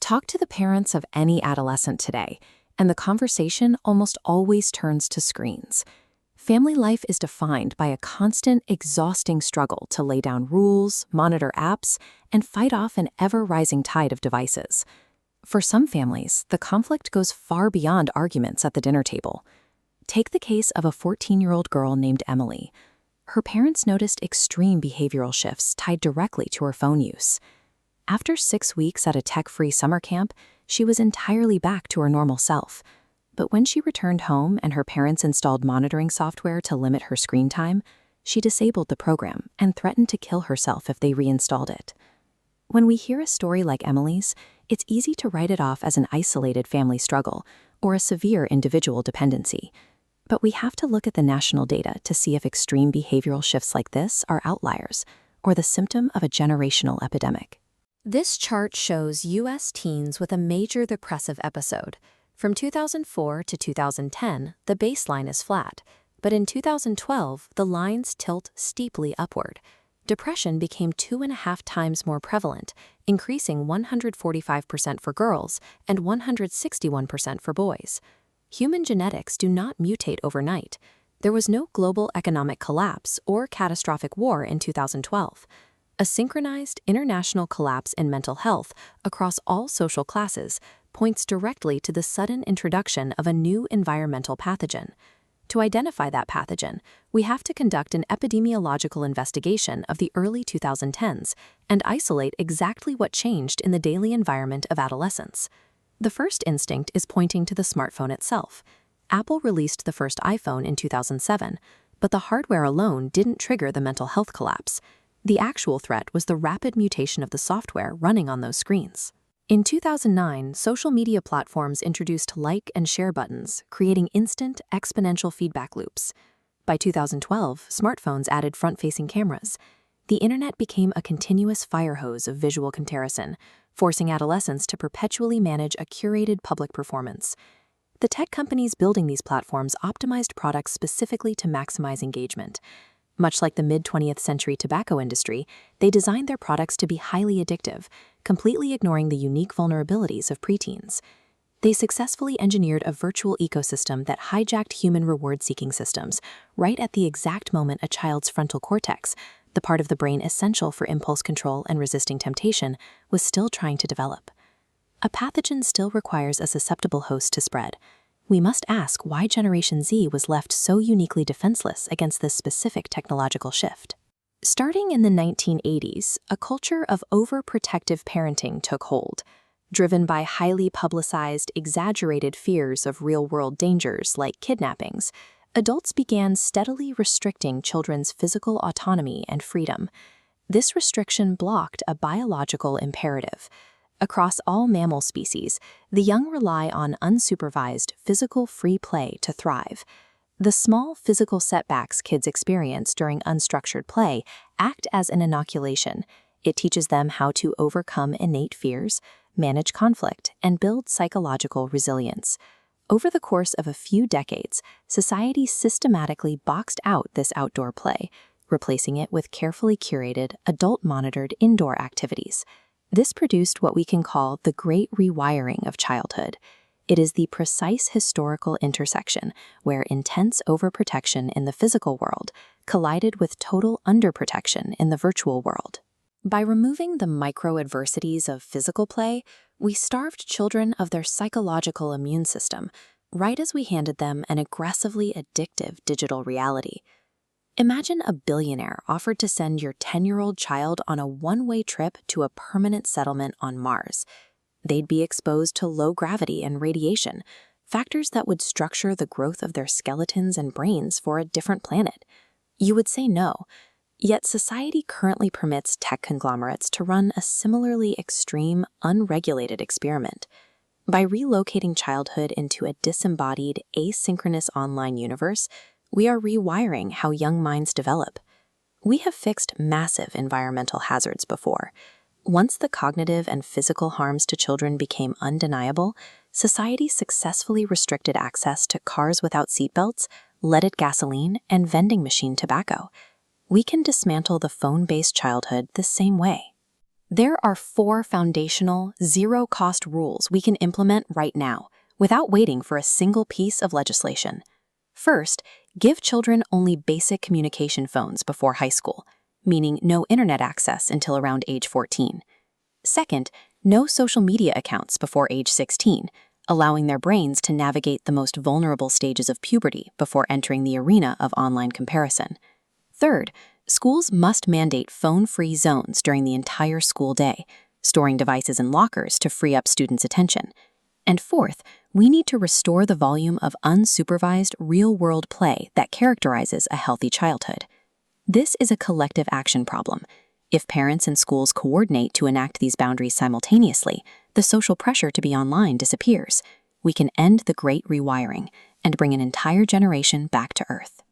Talk to the parents of any adolescent today, and the conversation almost always turns to screens. Family life is defined by a constant, exhausting struggle to lay down rules, monitor apps, and fight off an ever-rising tide of devices. For some families, the conflict goes far beyond arguments at the dinner table. Take the case of a 14-year-old girl named Emily. Her parents noticed extreme behavioral shifts tied directly to her phone use. After 6 weeks at a tech-free summer camp, she was entirely back to her normal self. But when she returned home and her parents installed monitoring software to limit her screen time, she disabled the program and threatened to kill herself if they reinstalled it. When we hear a story like Emily's, it's easy to write it off as an isolated family struggle or a severe individual dependency. But we have to look at the national data to see if extreme behavioral shifts like this are outliers or the symptom of a generational epidemic. This chart shows U.S. teens with a major depressive episode. From 2004 to 2010, the baseline is flat, but in 2012, the lines tilt steeply upward. Depression became 2.5 times more prevalent, increasing 145% for girls and 161% for boys. Human genetics do not mutate overnight. There was no global economic collapse or catastrophic war in 2012. A synchronized international collapse in mental health across all social classes points directly to the sudden introduction of a new environmental pathogen. To identify that pathogen, we have to conduct an epidemiological investigation of the early 2010s and isolate exactly what changed in the daily environment of adolescents. The first instinct is pointing to the smartphone itself. Apple released the first iPhone in 2007, but the hardware alone didn't trigger the mental health collapse. The actual threat was the rapid mutation of the software running on those screens. In 2009, social media platforms introduced like and share buttons, creating instant, exponential feedback loops. By 2012, smartphones added front-facing cameras. The internet became a continuous fire hose of visual comparison, forcing adolescents to perpetually manage a curated public performance. The tech companies building these platforms optimized products specifically to maximize engagement. Much like the mid-20th century tobacco industry, they designed their products to be highly addictive, completely ignoring the unique vulnerabilities of preteens. They successfully engineered a virtual ecosystem that hijacked human reward-seeking systems right at the exact moment a child's frontal cortex, the part of the brain essential for impulse control and resisting temptation, was still trying to develop. A pathogen still requires a susceptible host to spread. We must ask why Generation Z was left so uniquely defenseless against this specific technological shift. Starting in the 1980s, a culture of overprotective parenting took hold. Driven by highly publicized, exaggerated fears of real-world dangers like kidnappings, adults began steadily restricting children's physical autonomy and freedom. This restriction blocked a biological imperative. Across all mammal species, the young rely on unsupervised physical free play to thrive. The small physical setbacks kids experience during unstructured play act as an inoculation. It teaches them how to overcome innate fears, manage conflict, and build psychological resilience. Over the course of a few decades, society systematically boxed out this outdoor play, replacing it with carefully curated, adult-monitored indoor activities. This produced what we can call the Great Rewiring of childhood. It is the precise historical intersection where intense overprotection in the physical world collided with total underprotection in the virtual world. By removing the micro-adversities of physical play, we starved children of their psychological immune system, right as we handed them an aggressively addictive digital reality. Imagine a billionaire offered to send your 10-year-old child on a one-way trip to a permanent settlement on Mars. They'd be exposed to low gravity and radiation, factors that would structure the growth of their skeletons and brains for a different planet. You would say no. Yet society currently permits tech conglomerates to run a similarly extreme, unregulated experiment. By relocating childhood into a disembodied, asynchronous online universe, we are rewiring how young minds develop. We have fixed massive environmental hazards before. Once the cognitive and physical harms to children became undeniable, society successfully restricted access to cars without seatbelts, leaded gasoline, and vending machine tobacco. We can dismantle the phone-based childhood the same way. There are 4 foundational, zero-cost rules we can implement right now, without waiting for a single piece of legislation. First, give children only basic communication phones before high school, meaning no internet access until around age 14. Second, no social media accounts before age 16, allowing their brains to navigate the most vulnerable stages of puberty before entering the arena of online comparison. Third, schools must mandate phone-free zones during the entire school day, storing devices in lockers to free up students' attention. And fourth, we need to restore the volume of unsupervised, real-world play that characterizes a healthy childhood. This is a collective action problem. If parents and schools coordinate to enact these boundaries simultaneously, the social pressure to be online disappears. We can end the great rewiring and bring an entire generation back to Earth.